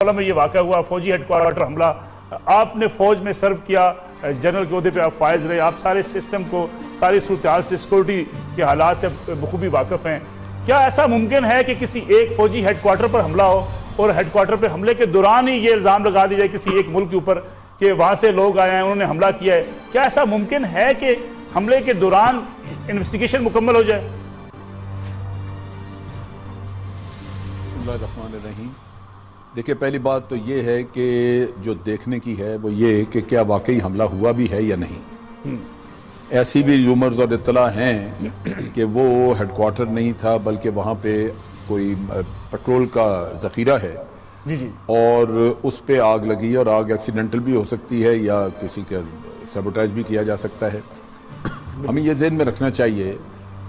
میں یہ واقعہ ہوا، فوجی ہیڈ کوارٹر حملہ، آپ نے فوج میں سرو کیا، جنرل کے عہدے پہ آپ فائز رہے، آپ سارے سسٹم کو، ساری صورتحال سے، سیکورٹی کے حالات سے بخوبی واقف ہیں. کیا ایسا ممکن ہے کہ کسی ایک فوجی ہیڈ کوارٹر پر حملہ ہو اور ہیڈ کوارٹر پہ حملے کے دوران ہی یہ الزام لگا دی جائے کسی ایک ملک کے اوپر کہ وہاں سے لوگ آئے ہیں، انہوں نے حملہ کیا ہے؟ کیا ایسا ممکن ہے کہ حملے کے دوران انویسٹیگیشن مکمل ہو جائے؟ بسم اللہ الرحمن الرحیم. دیکھیں، پہلی بات تو یہ ہے کہ جو دیکھنے کی ہے وہ یہ کہ کیا واقعی حملہ ہوا بھی ہے یا نہیں. ایسی بھی رومرز اور اطلاع ہیں کہ وہ ہیڈ کوارٹر نہیں تھا بلکہ وہاں پہ کوئی پیٹرول کا ذخیرہ ہے اور اس پہ آگ لگی ہے، اور آگ ایکسیڈنٹل بھی ہو سکتی ہے یا کسی کا سیبوٹیج بھی کیا جا سکتا ہے. ہمیں یہ ذہن میں رکھنا چاہیے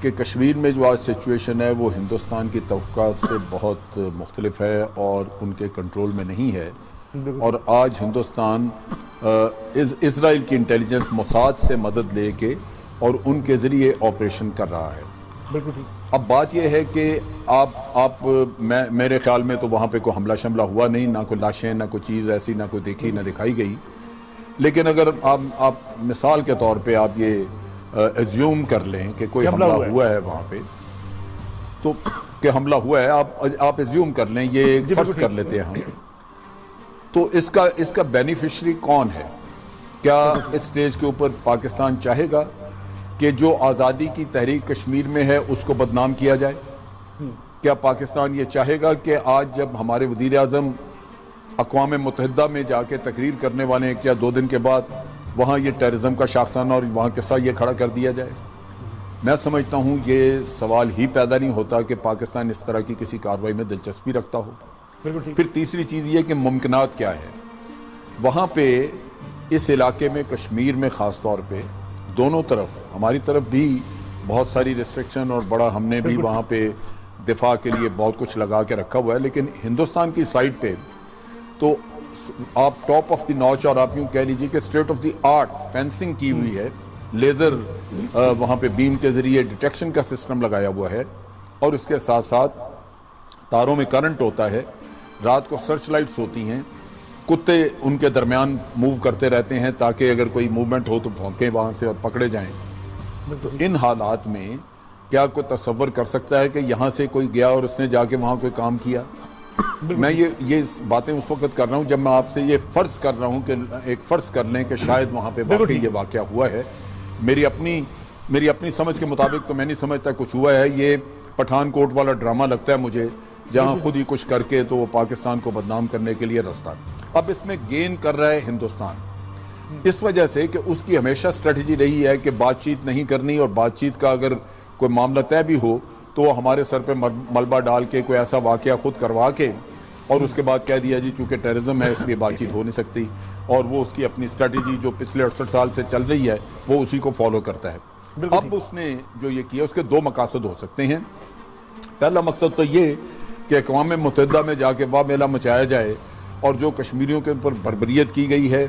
کہ کشمیر میں جو آج سچویشن ہے وہ ہندوستان کی توقعات سے بہت مختلف ہے اور ان کے کنٹرول میں نہیں ہے. اور آج ہندوستان اسرائیل کی انٹیلیجنس موساد سے مدد لے کے اور ان کے ذریعے آپریشن کر رہا ہے. اب بات یہ ہے کہ میرے خیال میں تو وہاں پہ کوئی حملہ شملہ ہوا نہیں، نہ کوئی لاشیں، نہ کوئی چیز ایسی، نہ کوئی دیکھی نہ دکھائی گئی. لیکن اگر آپ مثال کے طور پہ آپ یہ ایزیوم کر لیں کہ کوئی حملہ ہوا ہے وہاں پہ، تو کہ حملہ ہوا ہے، آپ ایزیوم کر لیں، یہ فرض کر لیتے ہیں ہم، تو اس کا بینیفیشری کون ہے؟ کیا اس سٹیج کے اوپر پاکستان چاہے گا کہ جو آزادی کی تحریک کشمیر میں ہے اس کو بدنام کیا جائے؟ کیا پاکستان یہ چاہے گا کہ آج جب ہمارے وزیر اعظم اقوام متحدہ میں جا کے تقریر کرنے والے ہیں، کیا 2 دن کے بعد وہاں یہ ٹیررزم کا شاخسانہ اور وہاں قصہ یہ کھڑا کر دیا جائے؟ میں سمجھتا ہوں یہ سوال ہی پیدا نہیں ہوتا کہ پاکستان اس طرح کی کسی کارروائی میں دلچسپی رکھتا ہو. پھر تیسری چیز یہ کہ ممکنات کیا ہے وہاں پہ، اس علاقے میں، کشمیر میں خاص طور پہ دونوں طرف، ہماری طرف بھی بہت ساری ریسٹرکشن اور بڑا ہم نے بھی وہاں پہ دفاع کے لیے بہت کچھ لگا کے رکھا ہوا ہے، لیکن ہندوستان کی سائڈ پہ تو آپ ٹاپ آف دی نوچ، اور آپ یوں کہہ لیجیے کہ state of the art fencing کی ہوئی ہے، لیزر وہاں پہ بیم کے ذریعے ڈیٹیکشن کا سسٹم لگایا ہوا ہے، اور اس کے ساتھ ساتھ تاروں میں کرنٹ ہوتا ہے، رات کو سرچ لائٹس ہوتی ہیں، کتے ان کے درمیان موو کرتے رہتے ہیں تاکہ اگر کوئی موومنٹ ہو تو بھونکیں وہاں سے اور پکڑے جائیں. تو ان حالات میں کیا کوئی تصور کر سکتا ہے کہ یہاں سے کوئی گیا اور اس نے جا کے وہاں کوئی کام کیا؟ میں یہ باتیں اس وقت کر رہا ہوں جب میں آپ سے یہ فرض کر رہا ہوں کہ ایک فرض کر لیں کہ شاید وہاں پہ واقعی یہ واقعہ ہوا ہے. میری اپنی سمجھ کے مطابق تو میں نہیں سمجھتا کچھ ہوا ہے. یہ پٹھان کوٹ والا ڈرامہ لگتا ہے مجھے، جہاں خود ہی کچھ کر کے تو وہ پاکستان کو بدنام کرنے کے لیے رستہ. اب اس میں گین کر رہا ہے ہندوستان اس وجہ سے کہ اس کی ہمیشہ اسٹریٹجی رہی ہے کہ بات چیت نہیں کرنی، اور بات چیت کا اگر کوئی معاملہ طے بھی ہو تو وہ ہمارے سر پہ ملبہ ڈال کے کوئی ایسا واقعہ خود کروا کے اور اس کے بعد کہہ دیا جی چونکہ ٹیررزم ہے اس لیے بات چیت ہو نہیں سکتی، اور وہ اس کی اپنی اسٹریٹجی جو پچھلے 68 سال سے چل رہی ہے وہ اسی کو فالو کرتا ہے. اب اس نے جو یہ کیا اس کے 2 مقاصد ہو سکتے ہیں. پہلا مقصد تو یہ کہ اقوام متحدہ میں جا کے واہ میلہ مچایا جائے اور جو کشمیریوں کے اوپر بربریت کی گئی ہے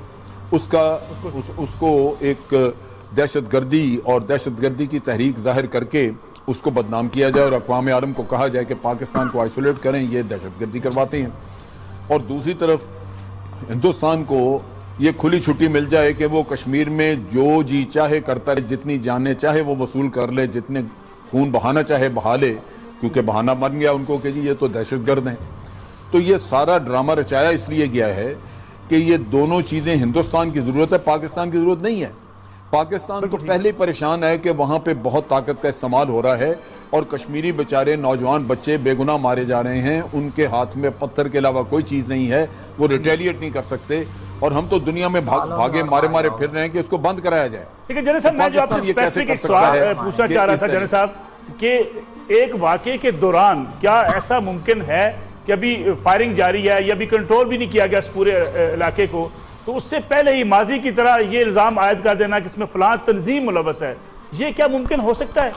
اس کو ایک دہشت گردی کی تحریک ظاہر کر کے اس کو بدنام کیا جائے، اور اقوام عالم کو کہا جائے کہ پاکستان کو آئسولیٹ کریں، یہ دہشت گردی کرواتے ہیں. اور دوسری طرف ہندوستان کو یہ کھلی چھٹی مل جائے کہ وہ کشمیر میں جو جی چاہے کرتا رہے، جتنی جانیں چاہے وہ وصول کر لے، جتنے خون بہانا چاہے بہا لے، کیونکہ بہانا بن گیا ان کو کہ جی یہ تو دہشت گرد ہیں. تو یہ سارا ڈرامہ رچایا اس لیے گیا ہے کہ یہ دونوں چیزیں ہندوستان کی ضرورت ہے، پاکستان کی ضرورت نہیں ہے. پاکستان تو پہلے پریشان ہے کہ وہاں پہ بہت طاقت کا استعمال ہو رہا ہے اور کشمیری بیچارے نوجوان بچے بے گناہ مارے جا رہے ہیں، ان کے ہاتھ میں پتھر کے علاوہ کوئی چیز نہیں ہے، وہ ریٹیلیٹ نہیں کر سکتے، اور ہم تو دنیا میں بھاگے مارے پھر رہے ہیں کہ اس کو بند کرایا جائے. لیکن جنرل صاحب میں جو آپ سے اسپیسیفک ایک سوال پوچھنا چاہ رہا تھا جنرل صاحب کہ ایک واقعے کے دوران کیا ایسا ممکن ہے کہ ابھی فائرنگ جاری ہے یا ابھی کنٹرول بھی نہیں کیا گیا اس پورے علاقے کو، تو اس سے پہلے ہی ماضی کی طرح یہ الزام عائد کر دینا کہ اس میں فلاں تنظیم ملوث ہے، یہ کیا ممکن ہو سکتا ہے؟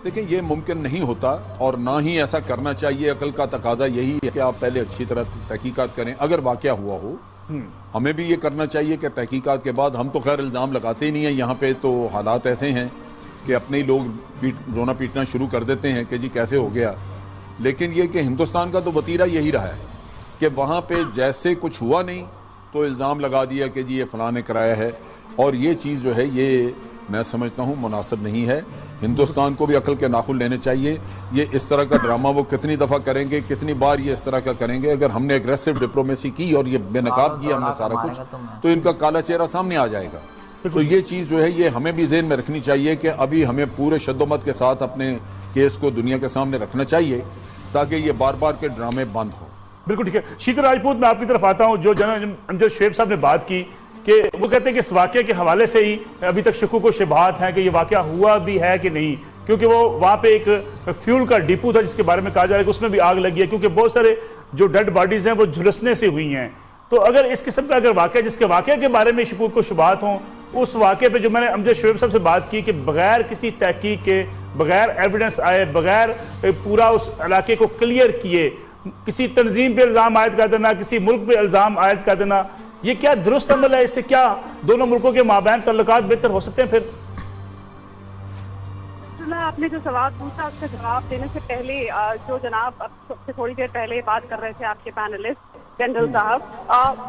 دیکھیں یہ ممکن نہیں ہوتا اور نہ ہی ایسا کرنا چاہیے. عقل کا تقاضا یہی ہے کہ آپ پہلے اچھی طرح تحقیقات کریں. اگر واقعہ ہوا ہو ہمیں بھی یہ کرنا چاہیے کہ تحقیقات کے بعد، ہم تو خیر الزام لگاتے ہی نہیں ہیں یہاں پہ، تو حالات ایسے ہیں کہ اپنے ہی لوگ رونا پیٹنا شروع کر دیتے ہیں کہ جی کیسے ہو گیا. لیکن یہ کہ ہندوستان کا تو وتیرہ یہی رہا ہے کہ وہاں پہ جیسے کچھ ہوا نہیں تو الزام لگا دیا کہ جی یہ فلاں نے کرایا ہے، اور یہ چیز جو ہے یہ میں سمجھتا ہوں مناسب نہیں ہے. ہندوستان کو بھی عقل کے ناخن لینے چاہیے. یہ اس طرح کا ڈرامہ وہ کتنی دفعہ کریں گے، کتنی بار یہ اس طرح کا کریں گے. اگر ہم نے اگریسو ڈپلومیسی کی اور یہ بے نقاب کیا ہم نے سارا کچھ، تو ان کا کالا چہرہ سامنے آ جائے گا. تو یہ چیز جو ہے یہ ہمیں بھی ذہن میں رکھنی چاہیے کہ ابھی ہمیں پورے شد و مت کے ساتھ اپنے کیس کو دنیا کے سامنے رکھنا چاہیے تاکہ یہ بار بار کے ڈرامے بند ہوں. بالکل ٹھیک ہے. شیتل راجپوت میں آپ کی طرف آتا ہوں. جو جنرل امجد شعیب صاحب نے بات کی کہ وہ کہتے ہیں کہ اس واقعے کے حوالے سے ہی ابھی تک شکوک و شبہات ہیں کہ یہ واقعہ ہوا بھی ہے کہ نہیں، کیونکہ وہ وہاں پہ ایک فیول کا ڈپو تھا جس کے بارے میں کہا جا رہا ہے کہ اس میں بھی آگ لگی ہے، کیونکہ بہت سارے جو ڈیڈ باڈیز ہیں وہ جھلسنے سے ہوئی ہیں. تو اگر اس قسم کا اگر واقعہ جس کے واقعے کے بارے میں شکوک و شبہات ہوں، اس واقعے پہ جو میں نے امجد شعیب صاحب سے بات کی کہ بغیر کسی تحقیق کے، بغیر ایویڈنس آئے، بغیر پورا اس علاقے کو کلیئر کیے کسی تنظیم پہ الزام عائد کر دینا، کسی ملک پہ الزام عائد کر دینا، یہ کیا درست عمل ہے؟ اس سے کیا دونوں ملکوں کے مابین تعلقات بہتر ہو سکتے ہیں؟ پھر آپ نے جو سوال پوچھا اس کا جواب دینے سے پہلے جو جناب سے تھوڑی دیر پہلے بات کر رہے تھے آپ کے پینلسٹ جنرل صاحب،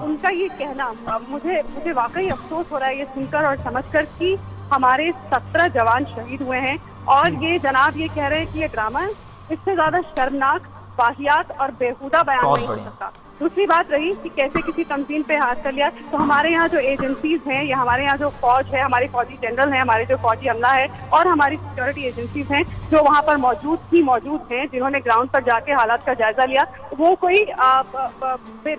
ان کا یہ کہنا مجھے واقعی افسوس ہو رہا ہے یہ سن کر اور سمجھ کر کہ ہمارے 17 جوان شہید ہوئے ہیں، اور یہ جناب یہ کہہ رہے ہیں کہ یہ ڈرامہ ہے. اس سے زیادہ شرمناک، واہیات اور بےہودہ بیان نہیں ہو سکتا. دوسری بات رہی کہ کیسے کسی تنظیم پہ ہاتھ کر لیا، تو ہمارے یہاں جو ایجنسیز ہیں یا ہمارے یہاں جو فوج ہے، ہمارے فوجی جنرل ہیں، ہمارے جو فوجی عملہ ہے، اور ہماری سیکورٹی ایجنسیز ہیں جو وہاں پر موجود ہیں، جنہوں نے گراؤنڈ پر جا کے حالات کا جائزہ لیا، وہ کوئی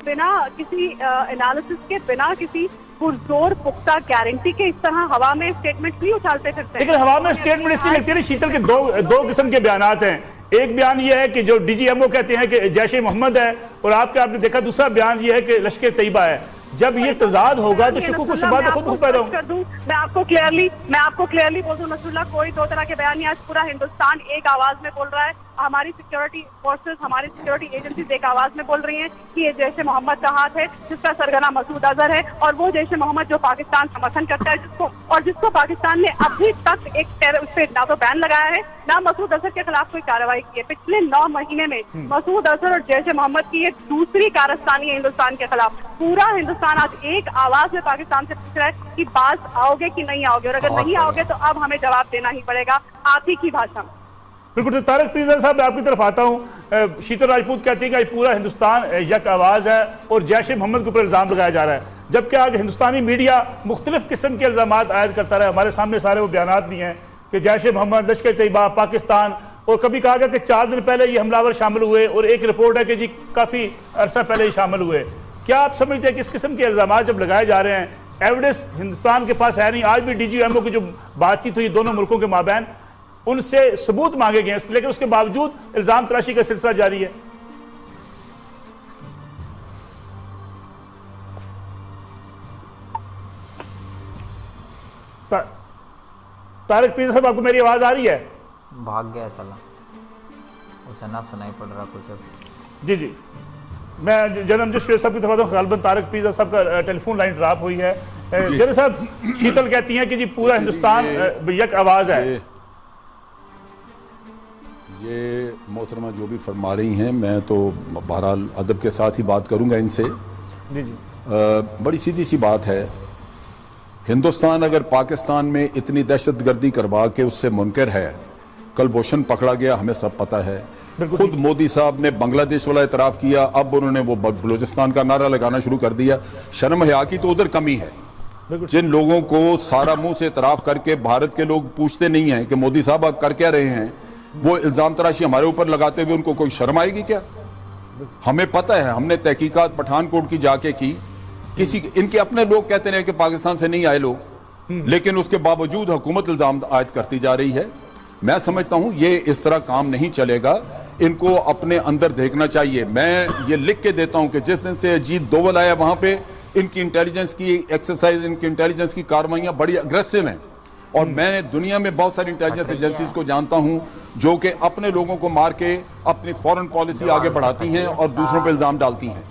بنا کسی انالیسس کے، بنا کسی پرزور پختہ گارنٹی کے اس طرح ہوا میں اسٹیٹمنٹ نہیں اچھالتے پھرتے. لیکن ہوا میں اسٹیٹمنٹ اس لیے لگتی ہے شیتل کے دو قسم کے بیانات ہیں. ایک بیان یہ ہے کہ جو ڈی جی ایم او کہتے ہیں کہ جیش محمد ہے، اور آپ نے دیکھا دوسرا بیان یہ ہے کہ لشکر طیبہ ہے. جب یہ تضاد ہوگا تو شکوک و شبہات خود پیدا ہوں. میں آپ کو کلیئرلی بول دوں نصر اللہ، کوئی دو طرح کے بیان نہیں. آج پورا ہندوستان ایک آواز میں بول رہا ہے، ہماری سیکورٹی فورسز، ہماری سیکورٹی ایجنسیز ایک آواز میں بول رہی ہیں کہ یہ جیش محمد کا ہاتھ ہے، جس کا سرگنا مسعود اظہر ہے، اور وہ جیش محمد جو پاکستان سمرتھن کرتا ہے جس کو پاکستان نے ابھی تک ایک اس پہ نہ تو بین لگایا ہے، نہ مسعود اظہر کے خلاف کوئی کارروائی کی ہے. پچھلے 9 مہینے میں مسعود اظہر اور جیش محمد کی یہ دوسری کارستانی ہے ہندوستان کے خلاف. پورا ہندوستان آج ایک آواز میں پاکستان سے پوچھ رہا ہے کہ باز آؤ گے کہ نہیں آؤ گے، اور اگر نہیں آؤ گے تو اب ہمیں جواب دینا ہی پڑے گا آپ ہی کی بھاشا میں. بالکل. طارق پیرزادہ صاحب میں آپ کی طرف آتا ہوں. شیتل راجپوت کہتی ہیں کہ پورا ہندوستان یک آواز ہے اور جیش محمد کے اوپر الزام لگایا جا رہا ہے، جبکہ آگے ہندوستانی میڈیا مختلف قسم کے الزامات عائد کرتا رہا ہے. ہمارے سامنے سارے وہ بیانات بھی ہیں کہ جیش محمد، لشکر طیبہ، پاکستان، اور کبھی کہا گیا کہ 4 دن پہلے یہ حملہ آور شامل ہوئے، اور ایک رپورٹ ہے کہ جی کافی عرصہ پہلے ہی شامل ہوئے. کیا آپ سمجھتے ہیں کہ اس قسم کے الزامات جب لگائے جا رہے ہیں، ایویڈنس ہندوستان کے پاس ہے نہیں؟ آج بھی ڈی جی ایم او کی جو بات چیت ہوئی دونوں ملکوں کے مابین، ان سے ثبوت مانگے گئے ہیں، لیکن اس کے باوجود الزام تراشی کا سلسلہ جاری ہے. طارق پیرزادہ صاحب آپ کو میری آواز آ رہی ہے؟ بھاگ گیا سالا، اسے نہ سنائی پڑ رہا کچھ. جی جی، میں جنرل امجد شعیب صاحب کی طرف آتا ہوں. غالباً طارق پیرزادہ صاحب کا ٹیلی فون لائن ڈراپ ہوئی ہے. جنرل صاحب، شیتل کہتی ہیں کہ جی پورا ہندوستان یک آواز ہے. یہ محترمہ جو بھی فرما رہی ہیں، میں تو بہرحال ادب کے ساتھ ہی بات کروں گا ان سے. جی جی، بڑی سیدھی سی بات ہے. ہندوستان اگر پاکستان میں اتنی دہشت گردی کروا کے اس سے منکر ہے، کلبھوشن پکڑا گیا، ہمیں سب پتہ ہے. خود مودی صاحب نے بنگلہ دیش والا اعتراف کیا، اب انہوں نے وہ بلوچستان کا نعرہ لگانا شروع کر دیا. شرم حیا کی تو ادھر کمی ہے. جن لوگوں کو سارا منہ سے اعتراف کر کے بھارت کے لوگ پوچھتے نہیں ہیں کہ مودی صاحب آپ کر کیا رہے ہیں، وہ الزام تراشی ہمارے اوپر لگاتے ہوئے ان کو کوئی شرم آئے گی کیا؟ ہمیں پتہ ہے، ہم نے تحقیقات پٹھان کوٹ کی جا کے کی. ان کے اپنے لوگ کہتے ہیں کہ پاکستان سے نہیں آئے لوگ، لیکن اس کے باوجود حکومت الزام عائد کرتی جا رہی ہے. میں سمجھتا ہوں یہ اس طرح کام نہیں چلے گا. ان کو اپنے اندر دیکھنا چاہیے. میں یہ لکھ کے دیتا ہوں کہ جس دن سے اجیت دوول آیا وہاں پہ ان کی انٹیلیجنس کی ایکسرسائز، ان کی انٹیلیجنس کی کارروائیاں بڑی اگریسو ہیں. اور میں دنیا میں بہت ساری انٹیلیجنس ایجنسیز کو جانتا ہوں جو کہ اپنے لوگوں کو مار کے اپنی فورن پالیسی آگے بڑھاتی ہیں اور دوسروں پہ الزام ڈالتی ہیں.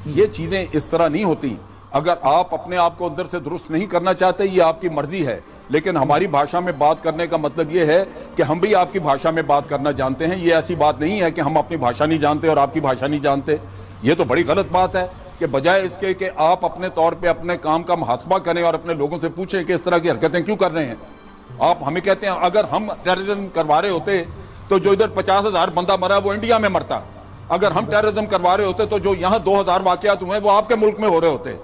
یہ چیزیں اس طرح نہیں ہوتی. اگر آپ اپنے آپ کو اندر سے درست نہیں کرنا چاہتے یہ آپ کی مرضی ہے، لیکن ہماری بھاشا میں بات کرنے کا مطلب یہ ہے کہ ہم بھی آپ کی بھاشا میں بات کرنا جانتے ہیں. یہ ایسی بات نہیں ہے کہ ہم اپنی بھاشا نہیں جانتے اور آپ کی بھاشا نہیں جانتے. یہ تو بڑی غلط بات ہے کہ بجائے اس کے کہ آپ اپنے طور پہ اپنے کام کا محاسبہ کریں اور اپنے لوگوں سے پوچھیں کہ اس طرح کی حرکتیں کیوں کر رہے ہیں. آپ ہمیں کہتے ہیں اگر ہم ٹیررزم کروا رہے ہوتے تو جو ادھر 50,000 بندہ مرا وہ انڈیا میں مرتا. اگر ہم ٹیررزم کروا رہے ہوتے تو جو یہاں 2,000 واقعات ہوئے وہ آپ کے ملک میں ہو رہے ہوتے.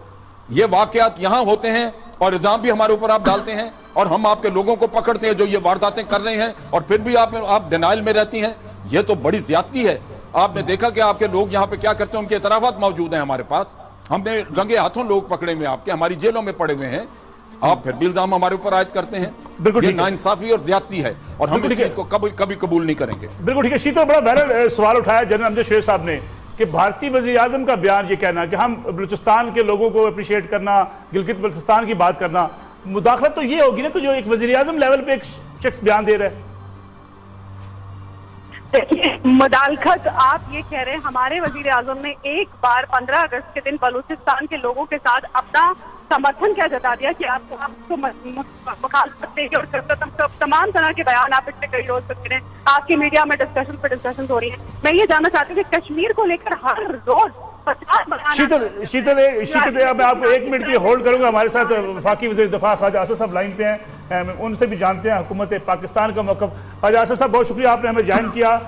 یہ واقعات یہاں ہوتے ہیں اور الزام بھی ہمارے اوپر آپ ڈالتے ہیں اور ہم آپ کے لوگوں کو پکڑتے ہیں جو یہ وارداتیں کر رہے ہیں اور پھر بھی آپ ڈینائل میں رہتی ہیں. یہ تو بڑی زیادتی ہے. آپ نے دیکھا کہ آپ کے لوگ یہاں پہ کیا کرتے ہیں، ان کے اعترافات موجود ہیں ہمارے پاس. ہم نے رنگے ہاتھوں لوگ پکڑے ہوئے آپ کے، ہماری جیلوں میں پڑے ہوئے ہیں. آپ پھر بھی الزام ہمارے اوپر عائد کرتے ہیں. یہ ناانصافی اور زیادتی ہے اور ہم اس چیز کو کبھی قبول نہیں کریں گے. بالکل ٹھیک ہے. شیتل بڑا وائرل سوال اٹھایا جنرل امجد شیر صاحب نے کہ بھارتی وزیر اعظم کا بیان یہ کہنا کہ ہم بلوچستان کے لوگوں کو اپریشیٹ کرنا، گلگت بلتستان کی بات کرنا، مداخلت تو یہ ہوگی نا کہ جو ایک وزیر اعظم لیول پہ ایک شخص بیان دے رہا ہے. مداخلت آپ یہ کہہ رہے ہیں ہمارے وزیر اعظم نے ایک بار 15 اگست کے دن بلوچستان کے لوگوں کے ساتھ اپنا سمرتھن کیا جتا دیا کہ آپ کو مخالفت دیں گے اور تمام طرح کے بیان آپ اس سے کئی روز تک کریں. آپ کی میڈیا میں ڈسکشن پہ ڈسکشن ہو رہی ہیں. میں یہ جاننا چاہتی ہوں کہ کشمیر کو لے کر ہر روز شیتل میں آپ کو 1 منٹ کے لیے ہولڈ کروں گا. ہمارے ساتھ وفاقی وزیر دفاع خواجہ آصف صاحب لائن پہ ہیں، ان سے بھی جانتے ہیں حکومت پاکستان کا موقف. خواجہ آصف صاحب بہت شکریہ، آپ نے ہمیں جوائن کیا.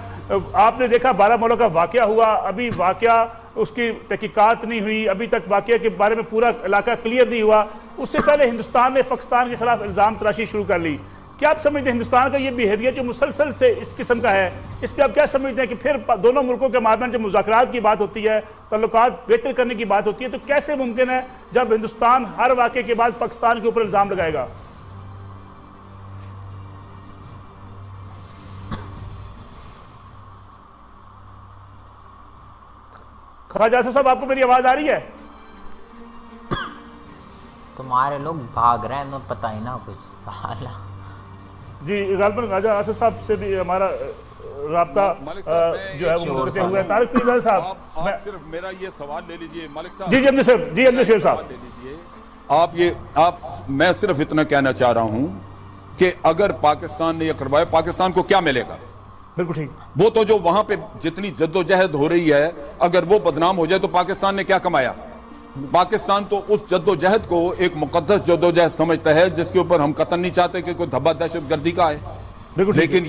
آپ نے دیکھا بارہمولہ کا واقعہ ہوا، ابھی واقعہ اس کی تحقیقات نہیں ہوئی، ابھی تک واقعہ کے بارے میں پورا علاقہ کلیئر نہیں ہوا. اس سے پہلے ہندوستان نے پاکستان کے خلاف الزام تراشی شروع کر لی. کیا آپ سمجھتے ہیں ہندوستان کا یہ بیہیویئر جو مسلسل سے اس قسم کا ہے، اس پہ آپ کیا سمجھتے ہیں کہ پھر دونوں ملکوں کے مابین جب مذاکرات کی بات ہوتی ہے، تعلقات بہتر کرنے کی بات ہوتی ہے، تو کیسے ممکن ہے جب ہندوستان ہر واقعے کے بعد پاکستان کے اوپر الزام لگائے گا؟ خواجہ آصف صاحب آپ کو میری آواز آ رہی ہے؟ تمہارے لوگ بھاگ رہے ہیں، پتہ ہی نہ کچھ سالا. جی غالباً خواجہ آصف صاحب سے بھی ہمارا رابطہ جو ہے وہ منقطع ہوا ہے. طارق پیرزادہ صاحب آپ صرف میرا یہ سوال لے لیجئے ملک صاحب. جی امجد شیر صاحب میں صرف اتنا کہنا چاہ رہا ہوں کہ اگر پاکستان نے یہ کروایا پاکستان کو کیا ملے گا؟ بالکل ٹھیک. وہ تو جو وہاں پہ جتنی جد و جہد ہو رہی ہے اگر وہ بدنام ہو جائے تو پاکستان نے کیا کمایا؟ پاکستان تو اس جد و جہد کو ایک مقدس جد و جہد سمجھتا ہے جس کے اوپر ہم قطعاً نہیں چاہتے کہ کوئی دھبا دہشت گردی کا ہے. لیکن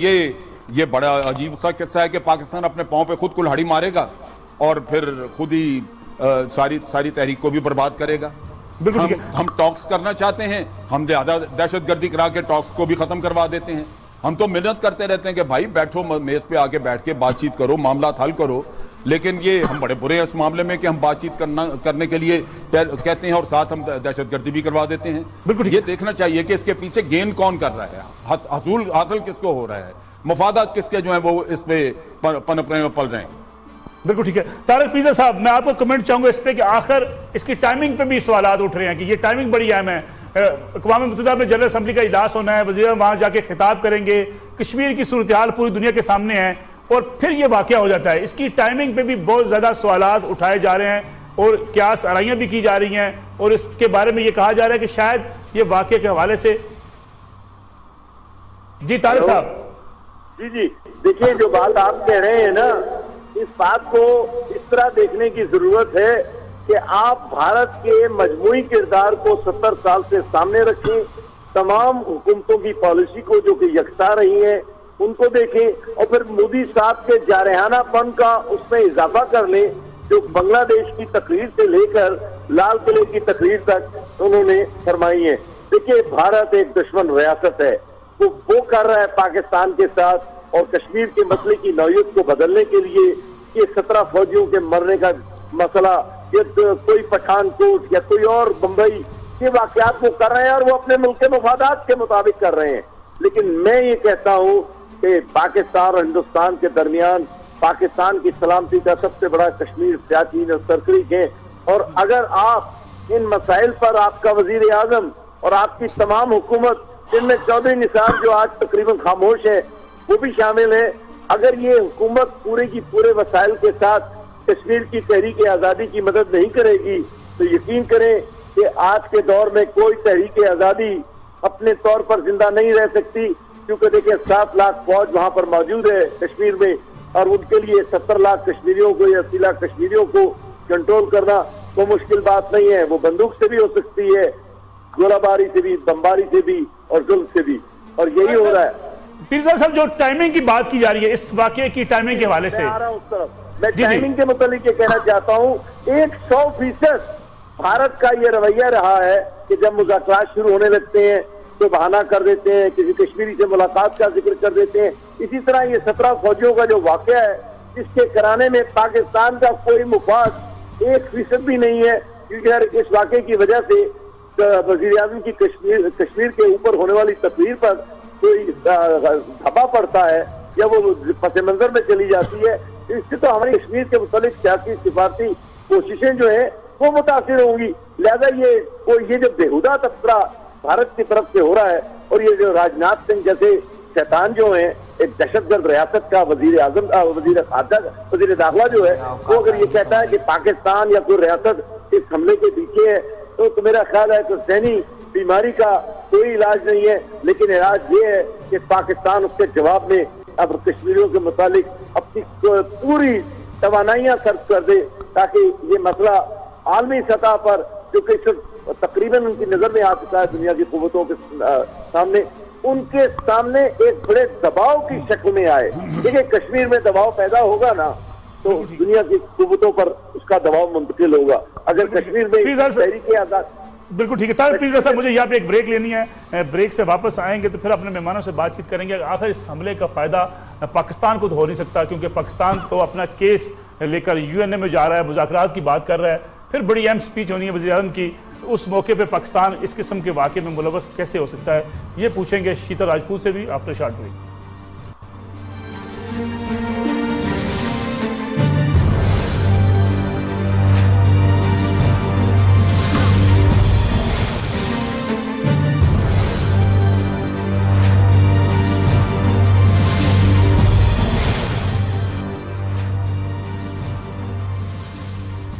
یہ بڑا عجیب سا قصہ ہے کہ پاکستان اپنے پاؤں پہ خود کلہاڑی مارے گا اور پھر خود ہی ساری تحریک کو بھی برباد کرے گا. ہم ٹاکس کرنا چاہتے ہیں، ہم زیادہ دہشت گردی کرا کے ٹاکس کو بھی ختم کروا دیتے ہیں. ہم تو محنت کرتے رہتے ہیں کہ بھائی بیٹھو میز پہ آ کے بیٹھ کے بات چیت کرو، معاملات حل کرو. لیکن یہ ہم بڑے برے ہیں اس معاملے میں کہ ہم بات چیت کرنے کے لیے کہتے ہیں اور ساتھ ہم دہشت گردی بھی کروا دیتے ہیں. یہ دیکھنا چاہیے کہ اس کے پیچھے گین کون کر رہا ہے، حاصل کس کو ہو رہا ہے، مفادات کس کے جو ہیں وہ اس پہ پنپ رہے ہیں پل رہے ہیں. بالکل ٹھیک ہے. طارق پیرزادہ صاحب میں آپ کو کمنٹ چاہوں گا اس پہ کہ آخر اس کی ٹائمنگ پہ بھی سوالات اٹھ رہے ہیں کہ یہ ٹائمنگ بڑی اہم ہے. اقوام متحدہ میں جنرل اسمبلی کا اجلاس ہونا ہے، وزیر وہاں جا کے خطاب کریں گے، کشمیر کی صورتحال پوری دنیا کے سامنے ہے اور پھر یہ واقعہ ہو جاتا ہے. اس کی ٹائمنگ پہ بھی بہت زیادہ سوالات اٹھائے جا رہے ہیں اور قیاس آرائیاں بھی کی جا رہی ہیں اور اس کے بارے میں یہ کہا جا رہا ہے کہ شاید یہ واقعے کے حوالے سے. جی طارق صاحب. جی دیکھیے جو بات آپ کہہ رہے ہیں نا، اس بات کو اس طرح دیکھنے کی ضرورت ہے کہ آپ بھارت کے مجموعی کردار کو 70 سال سے سامنے رکھیں، تمام حکومتوں کی پالیسی کو جو کہ یکساں رہی ہیں ان کو دیکھیں اور پھر مودی صاحب کے جارحانہ پن کا اس میں اضافہ کر لیں جو بنگلہ دیش کی تقریر سے لے کر لال قلعے کی تقریر تک انہوں نے فرمائی ہے. دیکھیے بھارت ایک دشمن ریاست ہے، وہ کر رہا ہے پاکستان کے ساتھ اور کشمیر کے مسئلے کی نوعیت کو بدلنے کے لیے یہ 17 فوجیوں کے مرنے کا مسئلہ یا کوئی پٹھان کوٹ یا کوئی اور بمبئی، یہ واقعات وہ کر رہے ہیں اور وہ اپنے ملک کے مفادات کے مطابق کر رہے ہیں. لیکن میں یہ کہتا ہوں کہ پاکستان اور ہندوستان کے درمیان پاکستان کی سلامتی کا سب سے بڑا کشمیر سیاچین اور سرکریک ہے، اور اگر آپ ان مسائل پر آپ کا وزیر اعظم اور آپ کی تمام حکومت جن میں چودھری نثار جو آج تقریباً خاموش ہے وہ بھی شامل ہے، اگر یہ حکومت پورے کی پورے وسائل کے ساتھ کشمیر کی تحریک آزادی کی مدد نہیں کرے گی تو یقین کریں کہ آج کے دور میں کوئی تحریک آزادی اپنے طور پر زندہ نہیں رہ سکتی، کیونکہ دیکھیں 7 لاکھ فوج وہاں پر موجود ہے کشمیر میں، اور ان کے لیے 70 لاکھ کشمیریوں کو یا 80 لاکھ کشمیریوں کو کنٹرول کرنا وہ مشکل بات نہیں ہے. وہ بندوق سے بھی ہو سکتی ہے، گولہ باری سے بھی، بمباری سے بھی اور ظلم سے بھی، اور یہی ہو رہا ہے. پیرزادہ صاحب جو ٹائمنگ کی بات کی جا رہی ہے اس واقعے کی ٹائمنگ کے حوالے سے، میں آ رہا ہوں اس طرف. میں ٹائمنگ کے متعلق یہ کہنا چاہتا ہوں 100% بھارت کا یہ رویہ رہا ہے کہ جب مذاکرات شروع ہونے لگتے ہیں تو بہانہ کر دیتے ہیں، کسی کشمیری سے ملاقات کا ذکر کر دیتے ہیں. اسی طرح یہ 17 فوجیوں کا جو واقعہ ہے اس کے کرانے میں پاکستان کا کوئی مفاد 1% بھی نہیں ہے، کیونکہ اس واقعے کی وجہ سے وزیر اعظم کی کشمیر کے اوپر ہونے والی تقریر پر کوئی دھبا پڑتا ہے یا وہ پس منظر میں چلی جاتی ہے. اس سے تو ہماری کشمیر کے متعلق سیاسی سفارتی کوششیں جو ہیں وہ متاثر ہوں گی. لہذا یہ جو بےہودہ تبصرہ بھارت کی طرف سے ہو رہا ہے، اور یہ جو راجناتھ سنگھ جیسے شیطان جو ہیں، ایک دہشت گرد ریاست کا وزیر اعظم وزیر داخلہ جو ہے، وہ اگر یہ کہتا ہے کہ پاکستان یا کوئی ریاست اس حملے کے پیچھے ہے تو میرا خیال ہے کہ ذہنی بیماری کا کوئی علاج نہیں ہے. لیکن علاج یہ ہے کہ پاکستان اس کے جواب میں اب کشمیریوں کے متعلق اپنی پوری توانائیاں صرف کر دے، تاکہ یہ مسئلہ عالمی سطح پر جو کہ تقریباً ان کی نظر میں آ چکا ہے دنیا کی قوتوں کے سامنے، ان کے سامنے ایک بڑے دباؤ کی شکل میں آئے. دیکھیں کشمیر میں دباؤ پیدا ہوگا نا تو دنیا کی قوتوں پر اس کا دباؤ منتقل ہوگا. اگر کشمیر میں تحریک آزاد بالکل ٹھیک ہے. طاہر پیرزادہ صاحب مجھے یہاں پہ ایک بریک لینی ہے، بریک سے واپس آئیں گے تو پھر اپنے مہمانوں سے بات چیت کریں گے. آخر اس حملے کا فائدہ پاکستان کو تو ہو نہیں سکتا، کیونکہ پاکستان تو اپنا کیس لے کر UN میں جا رہا ہے، مذاکرات کی بات کر رہا ہے، پھر بڑی اہم سپیچ ہونی ہے وزیر اعظم کی. اس موقع پہ پاکستان اس قسم کے واقعے میں ملوث کیسے ہو سکتا ہے، یہ پوچھیں گے شیتل راجپوت سے بھی آفٹر شارٹ بریک.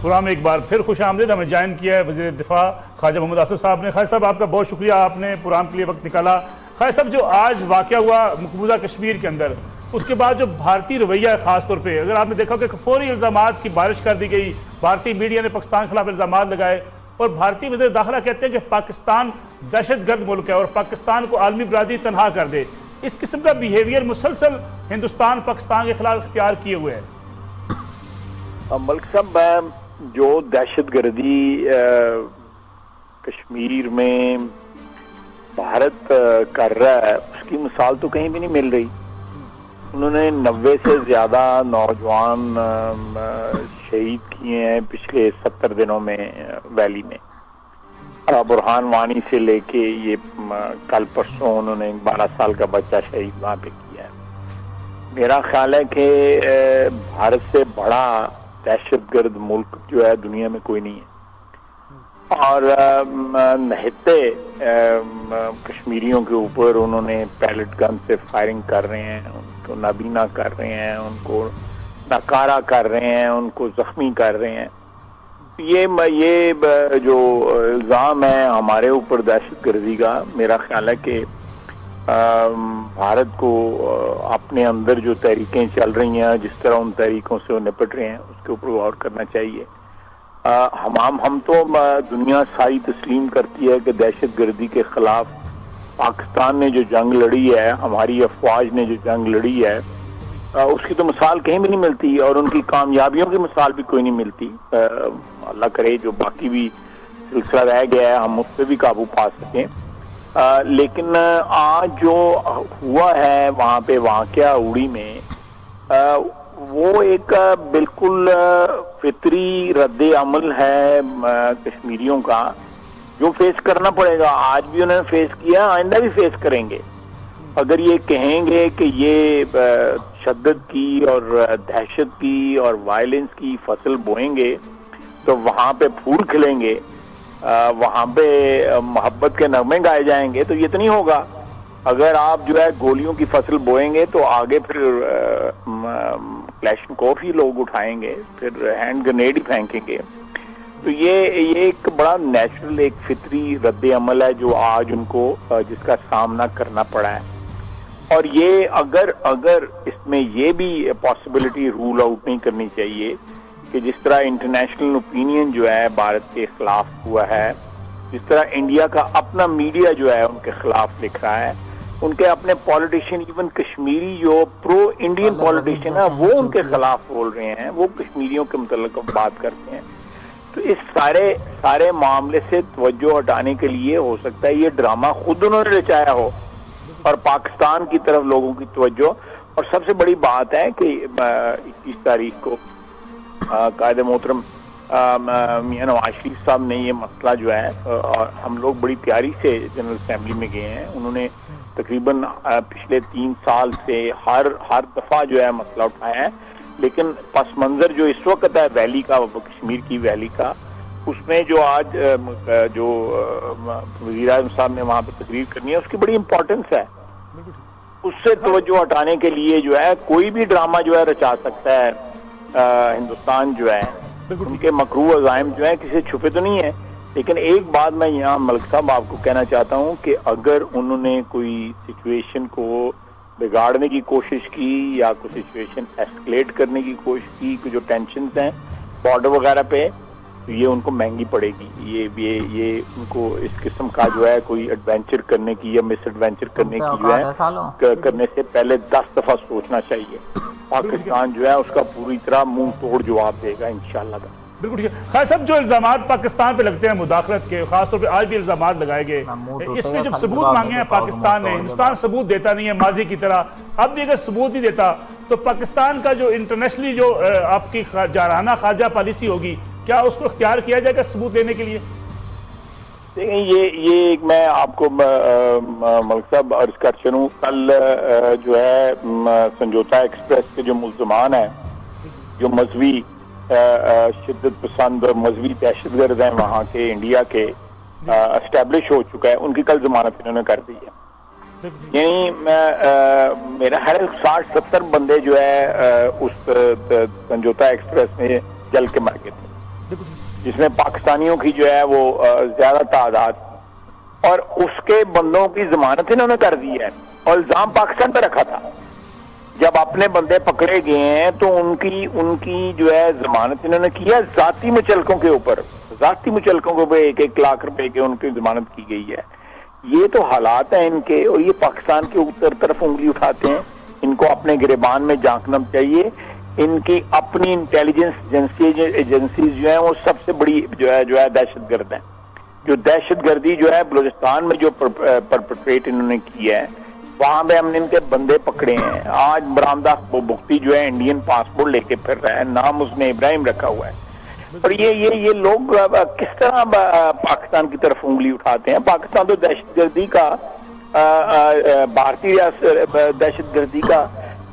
پروگرام میں ایک بار پھر خوش آمدید. ہمیں جوائن کیا ہے وزیر دفاع خواجہ محمد آصف صاحب نے. خواجہ صاحب آپ کا بہت شکریہ، آپ نے پروگرام کے لیے وقت نکالا. خواجہ صاحب جو آج واقعہ ہوا مقبوضہ کشمیر کے اندر، اس کے بعد جو بھارتی رویہ ہے خاص طور پہ، اگر آپ نے دیکھا کہ فوری الزامات کی بارش کر دی گئی، بھارتی میڈیا نے پاکستان کے خلاف الزامات لگائے، اور بھارتی وزیر داخلہ کہتے ہیں کہ پاکستان دہشت گرد ملک ہے اور پاکستان کو عالمی برادری تنہا کر دے. اس قسم کا بیہیویئر مسلسل ہندوستان پاکستان کے خلاف اختیار کیے ہوئے ہے. ملک صاحب جو دہشت گردی کشمیر میں بھارت کر رہا ہے اس کی مثال تو کہیں بھی نہیں مل رہی. انہوں نے 90 سے زیادہ نوجوان شہید کیے ہیں پچھلے 70 دنوں میں ویلی میں. برہان وانی سے لے کے یہ کل پرسوں انہوں نے 12 سال کا بچہ شہید وہاں پہ کیا ہے. میرا خیال ہے کہ بھارت سے بڑا دہشت گرد ملک جو ہے دنیا میں کوئی نہیں ہے. اور نہتے کشمیریوں کے اوپر انہوں نے پیلٹ گن سے فائرنگ کر رہے ہیں، ان کو نابینا کر رہے ہیں، ان کو ناکارہ کر رہے ہیں، ان کو زخمی کر رہے ہیں. یہ جو الزام ہے ہمارے اوپر دہشت گردی کا، میرا خیال ہے کہ بھارت کو اپنے اندر جو تحریکیں چل رہی ہیں جس طرح ان تحریکوں سے وہ نپٹ رہے ہیں اس کے اوپر غور کرنا چاہیے. ہم تو دنیا ساری تسلیم کرتی ہے کہ دہشت گردی کے خلاف پاکستان نے جو جنگ لڑی ہے، ہماری افواج نے جو جنگ لڑی ہے، اس کی تو مثال کہیں بھی نہیں ملتی، اور ان کی کامیابیوں کی مثال بھی کوئی نہیں ملتی. اللہ کرے جو باقی بھی سلسلہ رہ گیا ہے ہم اس پہ بھی قابو پا سکیں. لیکن آج جو ہوا ہے وہاں پہ واقعہ اوڑی میں، وہ ایک بالکل فطری رد عمل ہے کشمیریوں کا جو فیس کرنا پڑے گا. آج بھی انہوں نے فیس کیا، آئندہ بھی فیس کریں گے. اگر یہ کہیں گے کہ یہ شدت کی اور دہشت کی اور وائلنس کی فصل بوئیں گے تو وہاں پہ پھول کھلیں گے، وہاں پہ محبت کے نغمے گائے جائیں گے، تو یہ تو نہیں ہوگا. اگر آپ جو ہے گولیوں کی فصل بوئیں گے تو آگے پھر کلیشنکوف ہی لوگ اٹھائیں گے، پھر ہینڈ گرینیڈ ہی پھینکیں گے. تو یہ ایک بڑا نیچرل ایک فطری رد عمل ہے جو آج ان کو جس کا سامنا کرنا پڑا ہے. اور یہ اگر اس میں یہ بھی پاسبلٹی رول آؤٹ نہیں کرنی چاہیے کہ جس طرح انٹرنیشنل اوپینین جو ہے بھارت کے خلاف ہوا ہے, جس طرح انڈیا کا اپنا میڈیا جو ہے ان کے خلاف لکھ رہا ہے, ان کے اپنے پولیٹیشین ایون کشمیری جو پرو انڈین پولیٹیشین ہے وہ ان کے خلاف بول رہے ہیں, وہ کشمیریوں کے متعلق بات کرتے ہیں. تو اس سارے معاملے سے توجہ ہٹانے کے لیے ہو سکتا ہے یہ ڈرامہ خود انہوں نے رچایا ہو اور پاکستان کی طرف لوگوں کی توجہ. اور سب سے بڑی بات ہے کہ 21 تاریخ کو قائد محترم میاں نواز شریف صاحب نے یہ مسئلہ جو ہے, اور ہم لوگ بڑی تیاری سے جنرل اسمبلی میں گئے ہیں, انہوں نے تقریباً پچھلے 3 سال سے ہر دفعہ جو ہے مسئلہ اٹھایا ہے. لیکن پس منظر جو اس وقت ہے ویلی کا, کشمیر کی ویلی کا, اس میں جو آج جو وزیر اعظم صاحب نے وہاں پہ تقریر کرنی ہے اس کی بڑی امپورٹنس ہے. اس سے توجہ ہٹانے کے لیے جو ہے کوئی بھی ڈرامہ جو ہے رچا سکتا ہے ہندوستان جو ہے, ان کے مکروہ عزائم جو ہیں کسی چھپے تو نہیں ہے. لیکن ایک بات میں یہاں ملک صاحب آپ کو کہنا چاہتا ہوں کہ اگر انہوں نے کوئی سچویشن کو بگاڑنے کی کوشش کی یا کوئی سچویشن ایسکلیٹ کرنے کی کوشش کی, جو ٹینشنز ہیں بارڈر وغیرہ پہ, تو یہ ان کو مہنگی پڑے گی. یہ ان کو اس قسم کا جو ہے کوئی ایڈونچر کرنے کی یا مس ایڈونچر کرنے کی جو ہے کرنے سے پہلے 10 دفعہ سوچنا چاہیے. پاکستان جو ہے اس کا پوری طرح منہ توڑ جواب دے گا انشاءاللہ. بالکل ٹھیک ہے. خیر صاحب, جو الزامات پاکستان پہ لگتے ہیں مداخلت کے, خاص طور پہ آج بھی الزامات لگائے گئے, اس میں جب ثبوت مانگے ہیں پاکستان نے, ہندوستان ثبوت دیتا نہیں ہے ماضی کی طرح, اب بھی اگر ثبوت نہیں دیتا تو پاکستان کا جو انٹرنیشنلی جو آپ کی جارحانہ خارجہ پالیسی ہوگی, کیا اس کو اختیار کیا جائے گا ثبوت دینے کے لیے؟ دیکھیں یہ میں آپ کو ملک صاحب عرض کر چلوں, کل جو ہے سمجھوتا ایکسپریس کے جو ملزمان ہیں, جو مذہبی شدت پسند اور مذہبی دہشت گرد ہیں وہاں کے انڈیا کے, اسٹیبلش ہو چکا ہے, ان کی کل ضمانت انہوں نے کر دی ہے. یعنی میرا خیال 60-70 بندے جو ہے اس سمجھوتا ایکسپریس میں جل کے مر گئے تھے, جس میں پاکستانیوں کی جو ہے وہ زیادہ تعداد, اور اس کے بندوں کی ضمانت انہوں نے کر دی ہے, اور الزام پاکستان پہ رکھا تھا. جب اپنے بندے پکڑے گئے ہیں تو ان کی جو ہے ضمانت انہوں نے کیا ذاتی مچلکوں کے اوپر, ذاتی مچلکوں کے اوپر 1-1 لاکھ روپے کے ان کی ضمانت کی گئی ہے. یہ تو حالات ہیں ان کے, اور یہ پاکستان کے اوپر طرف انگلی اٹھاتے ہیں. ان کو اپنے گریبان میں جھانکنا چاہیے. ان کی اپنی انٹیلیجنس ایجنسیز جو ہیں وہ سب سے بڑی جو ہے دہشت گرد ہیں. جو دہشت گردی جو ہے بلوچستان میں جو پرپٹریٹ انہوں نے کی ہے, وہاں پہ ہم نے ان کے بندے پکڑے ہیں. آج برآمدہ بختی جو ہے انڈین پاسپورٹ لے کے پھر رہا ہے, نام اس نے ابراہیم رکھا ہوا ہے. اور یہ لوگ کس طرح پاکستان کی طرف انگلی اٹھاتے ہیں. پاکستان تو دہشت گردی کا, بھارتی دہشت گردی کا,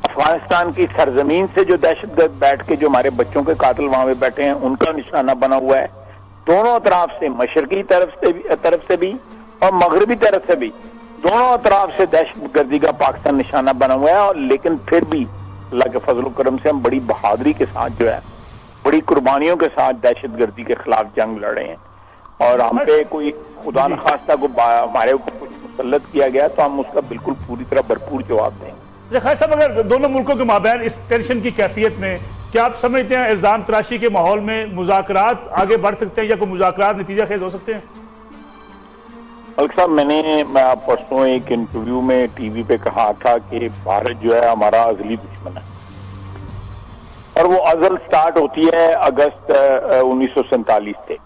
افغانستان کی سرزمین سے جو دہشت گرد بیٹھ کے جو ہمارے بچوں کے قاتل وہاں پہ بیٹھے ہیں ان کا نشانہ بنا ہوا ہے. دونوں اطراف سے, مشرقی طرف سے بھی اور مغربی طرف سے بھی, دونوں اطراف سے دہشت گردی کا پاکستان نشانہ بنا ہوا ہے. اور لیکن پھر بھی اللہ کے فضل و کرم سے ہم بڑی بہادری کے ساتھ جو ہے, بڑی قربانیوں کے ساتھ دہشت گردی کے خلاف جنگ لڑے ہیں. اور ہم پہ کوئی خدا نخواستہ کو ہمارے اوپر کچھ مسلط کیا گیا تو ہم اس کا بالکل پوری طرح بھرپور جواب دیں گے. خیر صاحب, اگر دونوں ملکوں کے مابین اس ٹینشن کی کیفیت میں کیا آپ سمجھتے ہیں الزام تراشی کے ماحول میں مذاکرات آگے بڑھ سکتے ہیں یا کوئی مذاکرات نتیجہ خیز ہو سکتے ہیں؟ ملک صاحب, میں پرسوں ایک انٹرویو میں ٹی وی پہ کہا تھا کہ بھارت جو ہے ہمارا ازلی دشمن ہے, اور وہ ازل سٹارٹ ہوتی ہے اگست 1947 سے.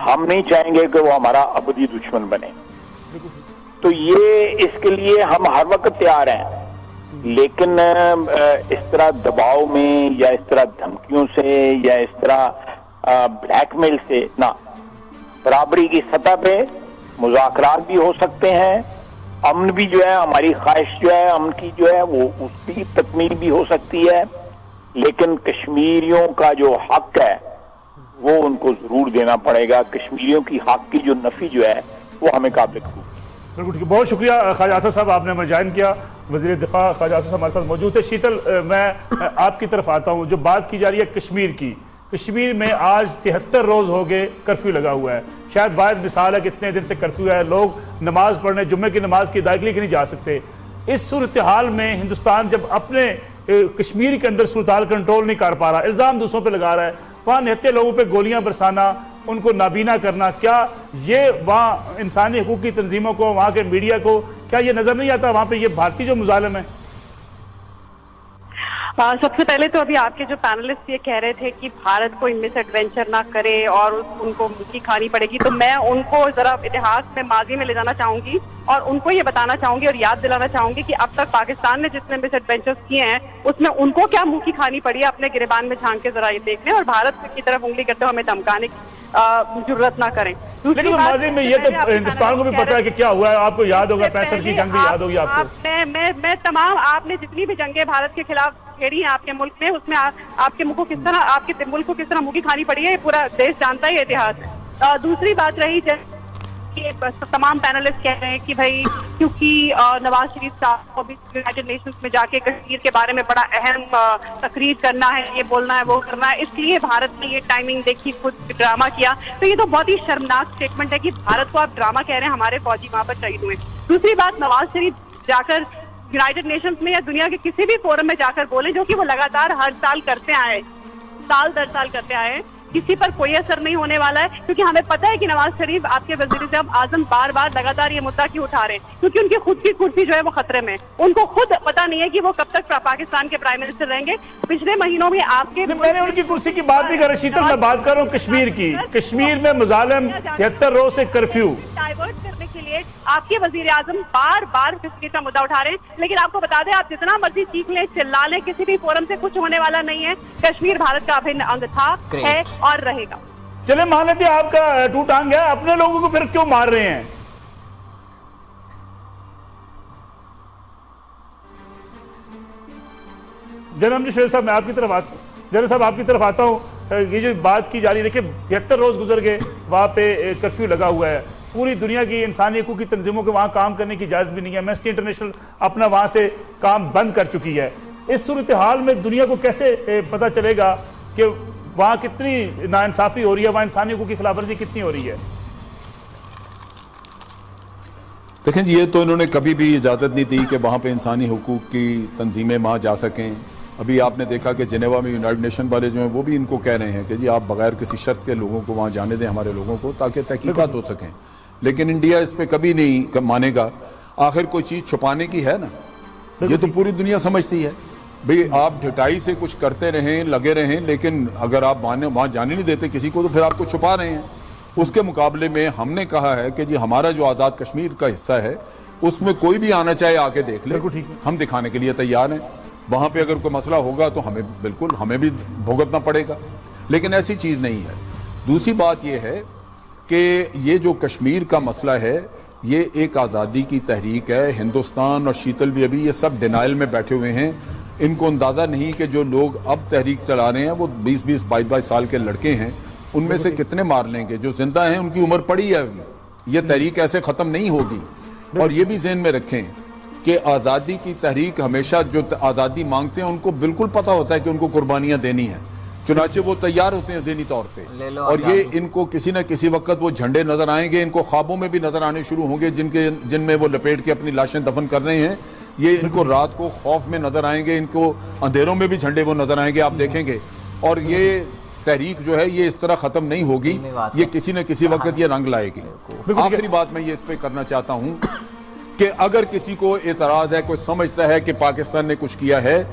ہم نہیں چاہیں گے کہ وہ ہمارا ابدی دشمن بنے. تو یہ اس کے لیے ہم ہر وقت تیار ہیں, لیکن اس طرح دباؤ میں یا اس طرح دھمکیوں سے یا اس طرح بلیک میل سے نہ, برابری کی سطح پہ مذاکرات بھی ہو سکتے ہیں. امن بھی جو ہے, ہماری خواہش جو ہے امن کی جو ہے وہ اس کی تکمیل بھی ہو سکتی ہے. لیکن کشمیریوں کا جو حق ہے وہ ان کو ضرور دینا پڑے گا. کشمیریوں کی حق کی جو نفی جو ہے وہ ہمیں قابل قبول. بالکل, بہت شکریہ خواجہ آصف صاحب, آپ نے ہمیں جوائن کیا. وزیر دفاع خواجہ آصف صاحب ہمارے ساتھ موجود ہے. شیتل, میں آپ کی طرف آتا ہوں. جو بات کی جا رہی ہے کشمیر کی, کشمیر میں آج 73 روز ہو گئے کرفیو لگا ہوا ہے. شاید واحد مثال ہے کہ اتنے دن سے کرفیو ہے, لوگ نماز پڑھنے, جمعے کی نماز کی ادائیگی کے نہیں جا سکتے. اس صورتحال میں ہندوستان جب اپنے کشمیر کے اندر صورتحال کنٹرول نہیں کر پا رہا, الزام دوسروں پہ لگا رہا ہے, وہاں نہتے لوگوں پہ گولیاں برسانا, ان کو نابینا کرنا, کیا یہ وہاں انسانی حقوق کی تنظیموں کو, وہاں کے میڈیا کو کیا یہ نظر نہیں آتا وہاں پہ یہ بھارتی جو مظالم ہیں؟ سب سے پہلے تو ابھی آپ کے جو پینلسٹ یہ کہہ رہے تھے کہ بھارت کو ان میں سے ایڈونچر نہ کرے اور ان کو مکی کھانی پڑے گی, تو میں ان کو ذرا اتہاس میں ماضی میں لے جانا چاہوں گی اور ان کو یہ بتانا چاہوں گی اور یاد دلانا چاہوں گی کہ اب تک پاکستان نے جتنے مس ایڈونچرز کیے ہیں اس میں ان کو کیا منہ کی کھانی پڑی ہے. اپنے گریبان میں جھانک کے ذرا یہ دیکھ لیں اور بھارت کی طرف انگلی کرتے ہوئے ہمیں دھمکانے کی ضرورت نہ کریں. لیکن ماضی میں یہ تو ہندوستان کو بھی پتا ہے کہ کیا ہوا ہے, آپ کو یاد ہوگا 65 کی جنگ بھی یاد ہوگی آپ کو. میں تمام آپ نے جتنی بھی جنگیں بھارت کے خلاف چھیڑی ہیں آپ کے ملک میں, اس میں آپ کے ملک کو کس طرح, آپ کے ملک کو کس طرح منہ کی کھانی پڑی ہے, یہ پورا دیش جانتا ہے, یہ اتہاس. دوسری بات رہی کہ تمام پینلسٹ کہہ رہے ہیں کہ بھائی کیونکہ نواز شریف صاحب کو بھی یونائیٹڈ نیشنز میں جا کے کشمیر کے بارے میں بڑا اہم تقریر کرنا ہے, یہ بولنا ہے, وہ کرنا ہے, اس لیے بھارت نے یہ ٹائمنگ دیکھی, خود ڈرامہ کیا. تو یہ تو بہت ہی شرمناک اسٹیٹمنٹ ہے کہ بھارت کو آپ ڈرامہ کہہ رہے ہیں, ہمارے فوجی وہاں پر شہید ہوئے. دوسری بات, نواز شریف جا کر یونائیٹڈ نیشنز میں یا دنیا کے کسی بھی فورم میں جا کر بولیں, جو کہ وہ لگاتار ہر سال کرتے آئے, سال در سال کرتے آئے, کسی پر کوئی اثر نہیں ہونے والا ہے. کیونکہ ہمیں پتہ ہے کہ نواز شریف آپ کے وزیر اعظم بار بار لگاتار یہ مدعا کیوں اٹھا رہے ہیں, کیونکہ ان کی خود کی کرسی جو ہے وہ خطرے میں. ان کو خود پتہ نہیں ہے کہ وہ کب تک پاکستان کے پرائم منسٹر رہیں گے. پچھلے مہینوں میں آپ کے, میں نے ان کی کرسی کی بات نہیں کر رہا شیتل, میں بات کر رہا ہوں کشمیر کی. کشمیر میں مظالم 73 روز سے کرفیو ڈائیورٹ کرنے کے لیے آپ کے وزیر اعظم بار بار کشمیر کا مدعا اٹھا رہے ہیں. لیکن آپ کو بتا دیں, آپ جتنا مرضی چیخ لیں, چلا لیں, کسی بھی فورم سے کچھ ہونے والا نہیں ہے. کشمیر بھارت کا ابھن انگ تھا, ہے اور رہے گا. چلے مان لیتے آپ کا ٹو ٹانگ ہے, اپنے لوگوں کو پھر کیوں مار رہے ہیں؟ جناب شعیب صاحب میں آپ کی طرف آتا ہوں. یہ جو بات کی جا رہی ہے, دیکھیں 73 روز گزر گئے, وہاں پہ کرفیو لگا ہوا ہے, پوری دنیا کی انسانی حقوق کی تنظیموں کو وہاں کام کرنے کی اجازت بھی نہیں ہے. ایمنسٹی انٹرنیشنل اپنا وہاں سے کام بند کر چکی ہے. اس صورتحال میں دنیا کو کیسے پتہ چلے گا کہ وہاں کتنی ناانصافی ہو رہی ہے, وہاں انسانی حقوق کی خلاف ورزی کتنی ہو رہی ہے؟ دیکھیں جی, یہ تو انہوں نے کبھی بھی اجازت نہیں دی کہ وہاں پہ انسانی حقوق کی تنظیمیں وہاں جا سکیں. ابھی آپ نے دیکھا کہ جنیوا میں یونائیٹڈ نیشن والے جو ہیں وہ بھی ان کو کہہ رہے ہیں کہ جی آپ بغیر کسی شرط کے لوگوں کو وہاں جانے دیں, ہمارے لوگوں کو, تاکہ تحقیقات ہو سکیں. لیکن انڈیا اس پہ کبھی نہیں مانے گا. آخر کوئی چیز چھپانے کی ہے نا, یہ تو پوری دنیا سمجھتی ہے. بھئی آپ ڈھٹائی سے کچھ کرتے رہیں, لگے رہیں, لیکن اگر آپ وہاں جانے نہیں دیتے کسی کو تو پھر آپ کو چھپا رہے ہیں. اس کے مقابلے میں ہم نے کہا ہے کہ جی ہمارا جو آزاد کشمیر کا حصہ ہے اس میں کوئی بھی آنا چاہے آ کے دیکھ لے, ہم دکھانے کے لیے تیار ہیں. وہاں پہ اگر کوئی مسئلہ ہوگا تو ہمیں بھی بھگتنا پڑے گا, لیکن ایسی چیز نہیں ہے. دوسری بات یہ ہے کہ یہ جو کشمیر کا مسئلہ ہے یہ ایک آزادی کی تحریک ہے. ہندوستان اور شیتل بھی ابھی یہ سب ڈینائل میں بیٹھے ہوئے ہیں. ان کو اندازہ نہیں کہ جو لوگ اب تحریک چلا رہے ہیں وہ 20-20, 22-22 سال کے لڑکے ہیں, ان میں سے کتنے مار لیں گے. جو زندہ ہیں ان کی عمر پڑی ہے ابھی, یہ تحریک ایسے ختم نہیں ہوگی. اور یہ بھی ذہن میں رکھیں کہ آزادی کی تحریک ہمیشہ جو آزادی مانگتے ہیں ان کو بالکل پتہ ہوتا ہے کہ ان کو قربانیاں دینی ہیں, چنانچہ وہ تیار ہوتے ہیں ذہنی طور پہ. اور یہ ان کو کسی نہ کسی وقت وہ جھنڈے نظر آئیں گے, ان کو خوابوں میں بھی نظر آنے شروع ہوں گے جن میں وہ لپیٹ کے اپنی لاشیں دفن کر رہے ہیں. یہ ان کو رات کو خوف میں نظر آئیں گے, ان کو اندھیروں میں بھی جھنڈے وہ نظر آئیں گے, آپ دیکھیں گے. اور یہ تحریک جو ہے یہ اس طرح ختم نہیں ہوگی, یہ کسی نہ کسی وقت یہ رنگ لائے گی. آخری بات میں یہ اس پہ کرنا چاہتا ہوں کہ اگر کسی کو اعتراض ہے, کوئی سمجھتا ہے کہ پاکستان نے کچھ کیا ہے,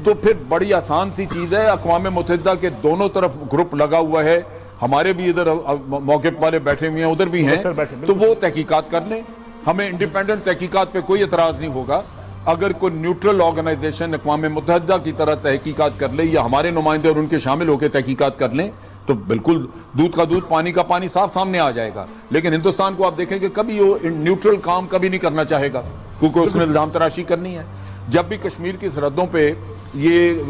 تو پھر بڑی آسان سی چیز ہے. اقوام متحدہ کے دونوں طرف گروپ لگا ہوا ہے, ہمارے بھی ادھر موقف والے بیٹھے ہوئے ہیں, ادھر بھی ہیں, تو وہ تحقیقات کر لیں. ہمیں انڈیپینڈنٹ تحقیقات پہ کوئی اعتراض نہیں ہوگا. اگر کوئی نیوٹرل آرگنائزیشن اقوام متحدہ کی طرح تحقیقات کر لے یا ہمارے نمائندے اور ان کے شامل ہو کے تحقیقات کر لیں تو بالکل دودھ کا دودھ پانی کا پانی صاف سامنے آ جائے گا. لیکن ہندوستان کو آپ دیکھیں کہ کبھی وہ نیوٹرل کام کبھی نہیں کرنا چاہے گا, کیونکہ اس نے الزام تراشی کرنی ہے. جب بھی کشمیر کی سرحدوں پہ یہ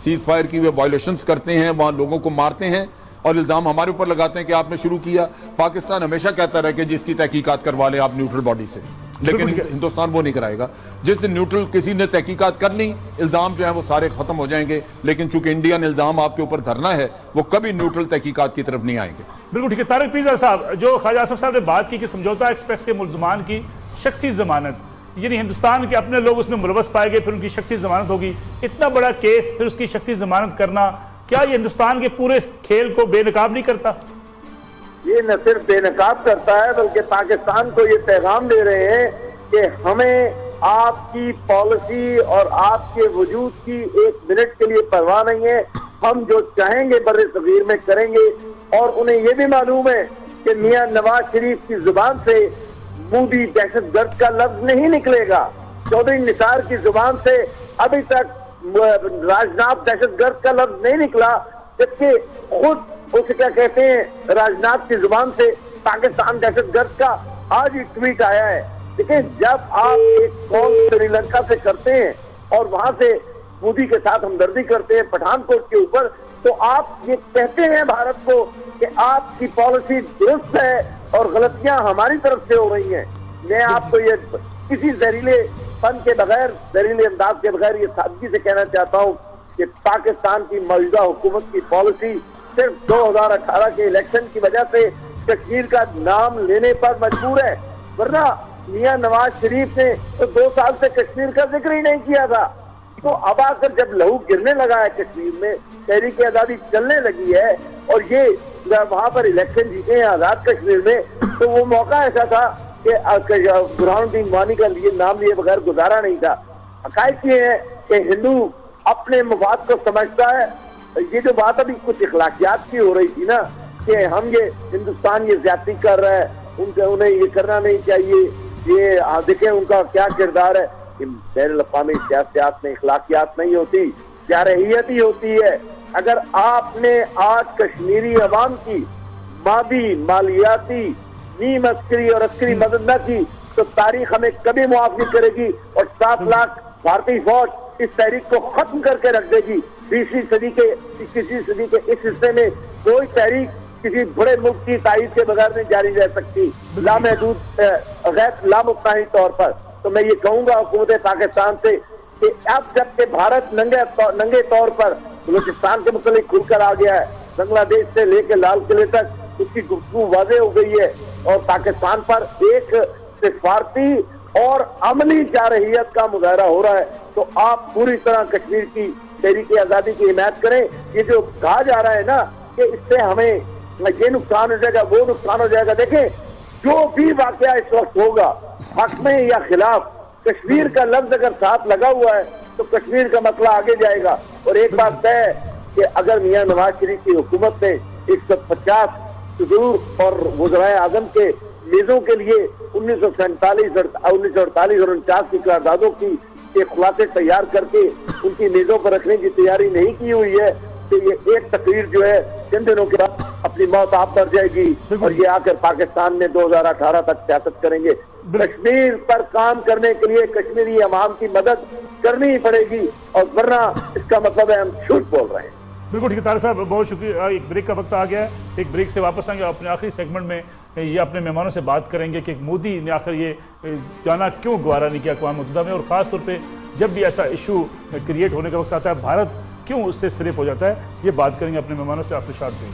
سیز فائر کی وائلیشنز کرتے ہیں, وہاں لوگوں کو مارتے ہیں اور الزام ہمارے اوپر لگاتے ہیں کہ آپ نے شروع کیا, پاکستان ہمیشہ کہتا رہا کہ جس کی تحقیقات کروا لیں آپ نیوٹرل باڈی سے. لیکن ہندوستان وہ نہیں کرائے گا. جس دن نیوٹرل کسی نے تحقیقات کر لی, الزام جو ہیں وہ سارے ختم ہو جائیں گے, لیکن چونکہ انڈیا نے الزام آپ کے اوپر دھرنا ہے, وہ کبھی نیوٹرل تحقیقات کی طرف نہیں آئیں گے. بالکل ٹھیک ہے. طارق پیزا صاحب, جو خواجہ آصف صاحب نے بات کی کہ سمجھوتا ایکسپریس کے ملزمان کی شخصی ضمانت, یعنی ہندوستان کے اپنے لوگ اس میں ملوث پائے گئے, پھر ان کی شخصی ضمانت ہوگی, اتنا بڑا کیس پھر اس کی شخصی ضمانت کرنا, کیا یہ ہندوستان کے پورے کھیل کو بے نقاب نہیں کرتا؟ یہ نہ صرف بے نقاب کرتا ہے بلکہ پاکستان کو یہ پیغام دے رہے ہیں کہ ہمیں آپ کی پالیسی اور آپ کے وجود کی ایک منٹ کے لیے پرواہ نہیں ہے, ہم جو چاہیں گے بر صغیر میں کریں گے. اور انہیں یہ بھی معلوم ہے کہ میاں نواز شریف کی زبان سے مودی دہشت گرد کا لفظ نہیں نکلے گا, چودھری نثار کی زبان سے ابھی تک راجناتھ دہشت گرد کا لفظ نہیں نکلا, جبکہ خود اسے کیا کہتے ہیں راجناتھ کی زبان سے پاکستان دہشت گرد کا آج ہی ٹویٹ آیا ہے. دیکھیں, جب آپ ایک کال سری لنکا سے کرتے ہیں اور وہاں سے مودی کے ساتھ ہمدردی کرتے ہیں پٹھان کوٹ کے اوپر, تو آپ یہ کہتے ہیں بھارت کو کہ آپ کی پالیسی درست ہے اور غلطیاں ہماری طرف سے ہو رہی ہیں. میں آپ کو یہ کسی زہریلے پن کے بغیر, زہریلے انداز کے بغیر یہ سادگی سے کہنا چاہتا ہوں کہ پاکستان کی موجودہ حکومت کی پالیسی صرف 2018 کے الیکشن کی وجہ سے کشمیر کا نام لینے پر مجبور ہے, ورنہ میاں نواز شریف نے تو 2 سال سے کشمیر کا ذکر ہی نہیں کیا تھا. تو اب آ کر جب لہو گرنے لگا ہے کشمیر میں, تحریک آزادی چلنے لگی ہے اور یہ وہاں پر الیکشن جیتے ہیں آزاد کشمیر میں, تو وہ موقع ایسا تھا کہ برہان الدین وانی کا لیے نام لیے بغیر گزارا نہیں تھا. حقائق یہ ہے کہ ہندو اپنے مفاد کو سمجھتا ہے. یہ جو بات ابھی کچھ اخلاقیات کی ہو رہی تھی نا کہ ہم یہ ہندوستان یہ زیادتی کر رہا ہے, انہیں یہ کرنا نہیں چاہیے, یہ دیکھیں ان کا کیا کردار ہے. بین الاقوامی سیاست میں اخلاقیات نہیں ہوتی, جارحیت ہی ہوتی ہے. اگر آپ نے آج کشمیری عوام کی مادی, مالیاتی, نیم عسکری اور عسکری مدد نہ کی تو تاریخ ہمیں کبھی معاف نہیں کرے گی, اور 7 لاکھ بھارتی فوج اس تحریک کو ختم کر کے رکھ دے گی. 20ویں صدی کے 21ویں صدی کے اس حصے میں کوئی تحریک کسی بڑے ملک کی تائید کے بغیر نہیں جاری رہ سکتی لامحدود غیر لامتناہی طور پر. تو میں یہ کہوں گا حکومت پاکستان سے کہ اب جب کہ بھارت ننگے طور پر بلوچستان کے متعلق کھل کر آ گیا ہے, بنگلہ دیش سے لے کے لال قلعے تک اس کی گفتگو واضح ہو گئی ہے, اور پاکستان پر ایک سفارتی اور عملی جارحیت کا مظاہرہ ہو رہا ہے, تو آپ پوری طرح کشمیر کی تحریک آزادی کی حمایت کریں. یہ جو کہا جا رہا ہے نا کہ اس سے ہمیں یہ نقصان ہو جائے گا, وہ نقصان ہو جائے گا, دیکھیں جو بھی واقعہ اس وقت ہوگا حق میں یا خلاف, کشمیر کا لفظ اگر ساتھ لگا ہوا ہے تو کشمیر کا مسئلہ آگے جائے گا. اور ایک بات طے ہے کہ اگر میاں نواز شریف کی حکومت نے 150 صدور اور وزرائے اعظم کے میزوں کے لیے 1947 1948 اور 49 کی قراردادوں کی خلاصے تیار کر کے ان کی میزوں پر رکھنے کی تیاری نہیں کی ہوئی ہے, کہ یہ ایک تقریر جو ہے چند دنوں کے بعد اپنی موت آپ پر جائے گی اور یہ آ کر پاکستان میں 2018 تک سیاست کریں گے. کشمیر پر کام کرنے کے لیے کشمیری عوام کی مدد کرنی ہی پڑے گی, اور ورنہ اس کا مطلب ہے ہم جھوٹ بول رہے ہیں. بالکل ٹھیک ہے طارق صاحب, بہت شکریہ. ایک بریک کا وقت آ گیا ہے, ایک بریک سے واپس آئیں گے. اپنے آخری سیگمنٹ میں یہ اپنے مہمانوں سے بات کریں گے کہ مودی نے آخر یہ جانا کیوں گوارا نہیں کیا اقوام متحدہ میں, اور خاص طور پہ جب بھی ایسا ایشو کریٹ ہونے کا وقت آتا ہے بھارت کیوں اس سے سلپ ہو جاتا ہے. یہ بات کریں گے اپنے مہمانوں سے. آپ نے شارٹ دیں.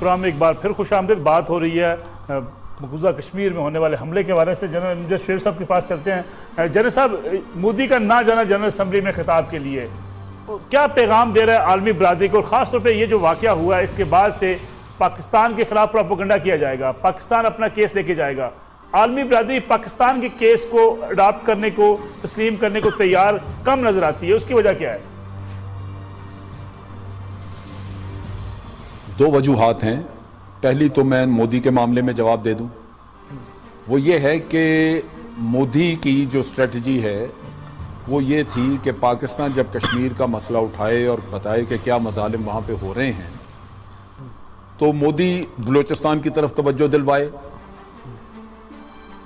پروگرام میں ایک بار پھر خوش آمدید. بات ہو رہی ہے مقبوضہ کشمیر میں ہونے والے حملے کے بارے سے. جنرل امجد شیر صاحب کے پاس چلتے ہیں. جنرل صاحب, مودی کا نہ جانا جنرل اسمبلی میں خطاب کے لیے کیا پیغام دے رہا ہے عالمی برادری کو, اور خاص طور پہ یہ جو واقعہ ہوا ہے اس کے بعد سے پاکستان کے خلاف پروپیگنڈا کیا جائے گا, پاکستان اپنا کیس لے کے جائے گا, عالمی برادری پاکستان کے کیس کو اڈاپٹ کرنے کو, تسلیم کرنے کو تیار کم نظر آتی ہے, اس کی وجہ کیا ہے؟ 2 وجوہات ہیں. پہلی تو میں مودی کے معاملے میں جواب دے دوں, وہ یہ ہے کہ مودی کی جو اسٹریٹجی ہے وہ یہ تھی کہ پاکستان جب کشمیر کا مسئلہ اٹھائے اور بتائے کہ کیا مظالم وہاں پہ ہو رہے ہیں, تو مودی بلوچستان کی طرف توجہ دلوائے,